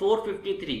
453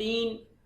3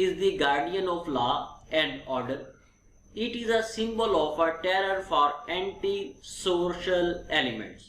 is the guardian of law and order. It is a symbol of a terror for anti-social elements.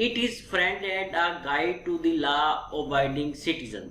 It is friend and a guide to the law abiding citizen.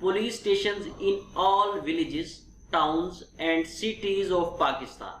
police stations in all villages, towns and cities of Pakistan.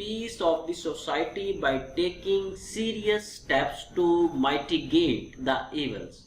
peace of the society by taking serious steps to mitigate the evils.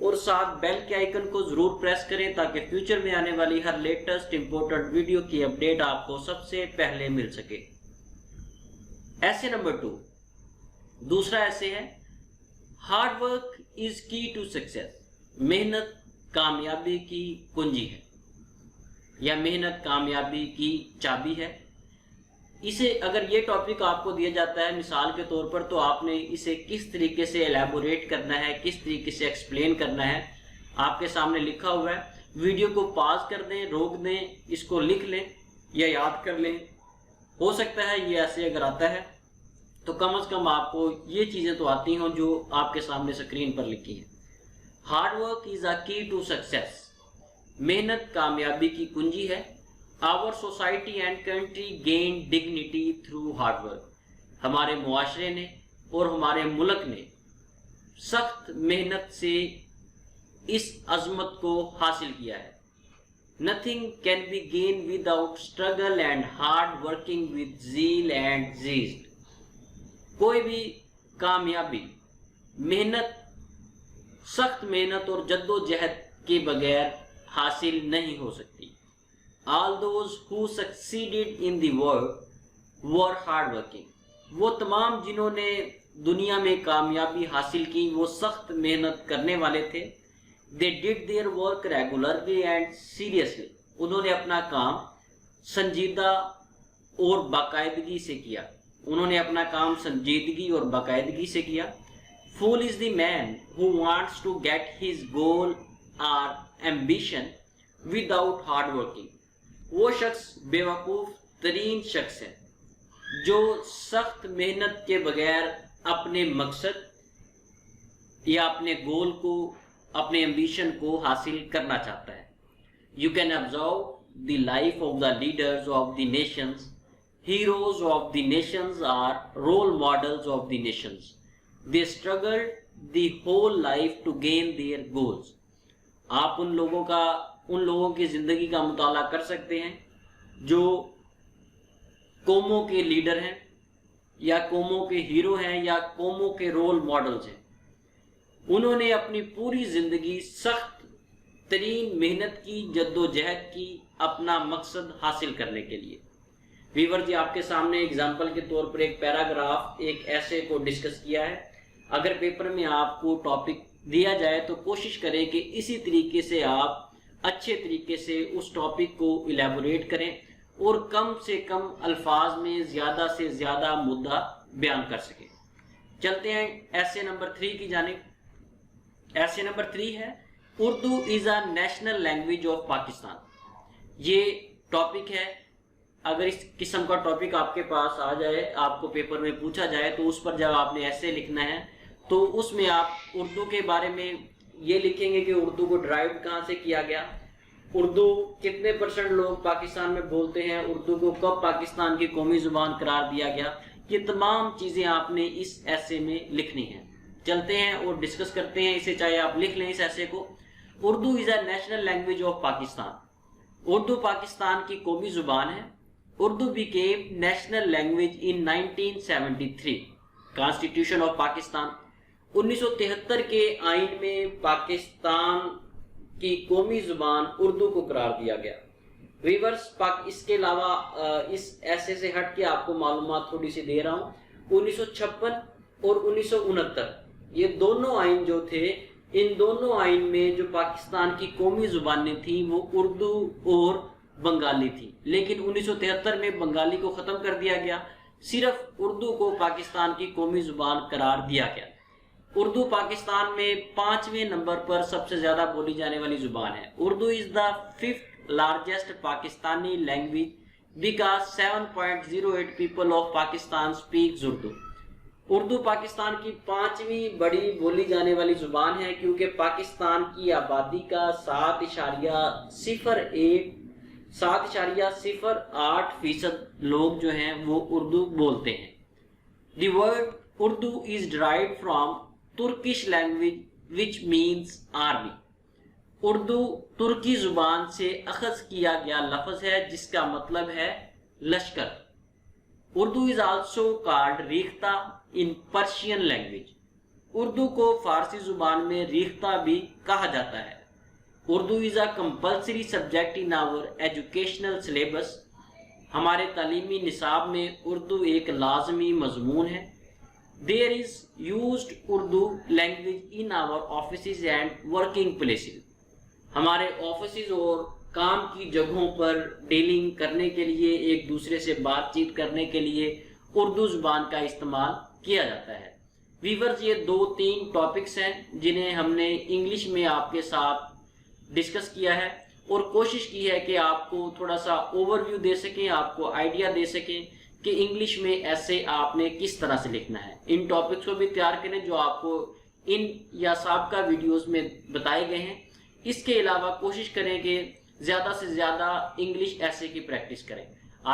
اور ساتھ بیل کے icon کو ضرور press کریں تاکہ future میں آنے والی ہر لیٹسٹ امپورٹنٹ ویڈیو کی اپڈیٹ آپ کو سب سے پہلے مل سکے۔ ایسے نمبر 2، دوسرا ایسے ہے ہارڈ ورک از کی ٹو سکسیس، محنت کامیابی کی کنجی ہے یا محنت کامیابی کی چابی ہے۔ اسے اگر یہ ٹاپک آپ کو دیا جاتا ہے مثال کے طور پر، تو آپ نے اسے کس طریقے سے ایلیبوریٹ کرنا ہے، کس طریقے سے ایکسپلین کرنا ہے، آپ کے سامنے لکھا ہوا ہے۔ ویڈیو کو پاز کر دیں، روک دیں، اس کو لکھ لیں یا یاد کر لیں۔ ہو سکتا ہے یہ ایسے اگر آتا ہے تو کم از کم آپ کو یہ چیزیں تو آتی ہوں جو آپ کے سامنے اسکرین پر لکھی ہیں۔ ہارڈ ورک از اے کی ٹو سکسیس، محنت کامیابی کی کنجی ہے۔ Our society and country gain dignity through hard work۔ ہمارے معاشرے نے اور ہمارے ملک نے سخت محنت سے اس عظمت کو حاصل کیا ہے۔ Nothing can be gained without struggle and hard working with zeal and zest۔ کوئی بھی کامیابی محنت، سخت محنت اور جد و جہد کے بغیر حاصل نہیں ہو سکتی۔ All those who succeeded in the world were hard working۔ وہ تمام جنہوں نے دنیا میں کامیابی حاصل کی وہ سخت محنت کرنے والے تھے۔ They did their work regularly and seriously۔ انہوں نے اپنا کام سنجیدہ اور باقاعدگی سے کیا۔ انہوں نے اپنا کام سنجیدگی اور باقاعدگی سے کیا۔ Fool is the man who wants to get his goal or ambition without hard working۔ وہ شخص بیوقوف ترین شخص ہے جو سخت محنت کے بغیر اپنے مقصد یا اپنے گول کو، اپنے ایمبیشن کو حاصل کرنا چاہتا ہے۔ You can observe the life of the leaders of the nations۔ Heroes of the nations are role models of the nations۔ They struggled the whole life to gain their goals۔ آپ ان لوگوں کی زندگی کا مطالعہ کر سکتے ہیں جو قوموں کے لیڈر ہیں یا قوموں کے ہیرو ہیں یا قوموں کے رول ماڈلز ہیں۔ انہوں نے اپنی پوری زندگی سخت ترین محنت کی، جد و جہد کی، اپنا مقصد حاصل کرنے کے لیے۔ ویور جی آپ کے سامنے اگزامپل کے طور پر ایک پیراگراف، ایک ایسے کو ڈسکس کیا ہے۔ اگر پیپر میں آپ کو ٹاپک دیا جائے تو کوشش کریں کہ اسی طریقے سے آپ اچھے طریقے سے اس ٹاپک کو ایلیبوریٹ کریں اور کم سے کم الفاظ میں زیادہ سے زیادہ مدعا بیان کر سکیں۔ چلتے ہیں ایسے نمبر 3 کی جانب۔ ایسے نمبر 3 ہے Urdu is a national language of Pakistan. یہ ٹاپک ہے، اگر اس قسم کا ٹاپک آپ کے پاس آ جائے، آپ کو پیپر میں پوچھا جائے تو اس پر جب آپ نے ایسے لکھنا ہے تو اس میں آپ اردو کے بارے میں یہ لکھیں گے کہ اردو کو ڈرائیو کہاں سے کیا گیا، اردو کتنے % لوگ پاکستان میں بولتے ہیں، اردو کو کب پاکستان کی قومی زبان قرار دیا گیا۔ یہ تمام چیزیں آپ نے اس ایسے میں لکھنی ہیں۔ چلتے ہیں اور ڈسکس کرتے ہیں اسے، چاہے آپ لکھ لیں اس ایسے کو۔ Urdu is a national language of Pakistan. Urdu Pakistan کی قومی زبان ہے۔ Urdu became national language in 1973 constitution of Pakistan. 1973 کے آئین میں پاکستان کی قومی زبان اردو کو قرار دیا گیا۔ ویورز اس کے علاوہ اس ایسے سے ہٹ کے آپ کو معلومات تھوڑی سی دے رہا ہوں۔ 1956 اور 1969 یہ دونوں آئین جو تھے، ان دونوں آئین میں جو پاکستان کی قومی زبانیں تھیں وہ اردو اور بنگالی تھی، لیکن 1973 میں بنگالی کو ختم کر دیا گیا، صرف اردو کو پاکستان کی قومی زبان قرار دیا گیا۔ اردو پاکستان میں 5ویں نمبر پر سب سے زیادہ بولی جانے والی زبان ہے۔ اردو از دا 5th largest Pakistani language because 7.08 people of Pakistan speaks Urdu۔ Urdu Pakistan کی 5ویں بڑی بولی جانے والی زبان ہے کیونکہ پاکستان کی آبادی کا 7.08% لوگ جو ہیں وہ اردو بولتے ہیں۔ The word Urdu is derived from Turkish language which means army۔ Urdu ترکی زبان سے اخذ کیا گیا لفظ ہے جس کا مطلب ہے لشکر۔ Urdu is also called Rekhta in Persian language۔ Urdu کو فارسی زبان میں ریختہ بھی کہا جاتا ہے۔ Urdu is a compulsory subject in our educational syllabus. ہمارے تعلیمی نصاب میں اردو ایک لازمی مضمون ہے۔ There is used Urdu language in our offices and working places. ہمارے آفیسز اور کام کی جگہوں پر ڈیلنگ کرنے کے لیے، ایک دوسرے سے بات چیت کرنے کے لیے اردو زبان کا استعمال کیا جاتا ہے۔ ویورز، یہ 2-3 ٹاپکس ہیں جنہیں ہم نے انگلش میں آپ کے ساتھ ڈسکس کیا ہے، اور کوشش کی ہے کہ آپ کو تھوڑا سا اوور ویو دے سکیں، آپ کو آئیڈیا دے سکیں کہ انگلش میں ایسے آپ نے کس طرح سے لکھنا ہے۔ ان ٹاپکس کو بھی تیار کریں جو آپ کو ان یا سابقہ ویڈیوز میں بتائے گئے ہیں۔ اس کے علاوہ کوشش کریں کہ زیادہ سے زیادہ انگلش ایسے کی پریکٹس کریں۔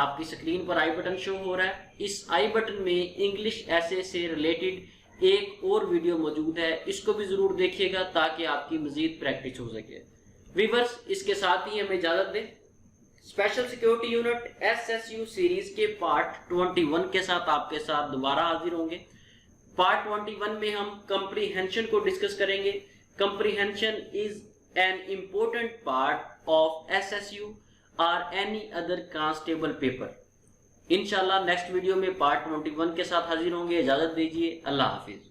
آپ کی سکرین پر آئی بٹن شو ہو رہا ہے، اس آئی بٹن میں انگلش ایسے سے ریلیٹڈ ایک اور ویڈیو موجود ہے، اس کو بھی ضرور دیکھیے گا تاکہ آپ کی مزید پریکٹس ہو سکے۔ ویورز، اس کے ساتھ ہی ہمیں اجازت دیں۔ Special security unit SSU series کے پارٹ 21 کے ساتھ آپ کے ساتھ دوبارہ حاضر ہوں گے۔ پارٹ 21 میں ہم کمپریہنشن کو ڈسکس کریں گے۔ Comprehension is an important part of SSU or any other constable paper۔ انشاءاللہ نیکسٹ ویڈیو میں پارٹ 21 کے ساتھ حاضر ہوں گے۔ اجازت دیجیے، اللہ حافظ۔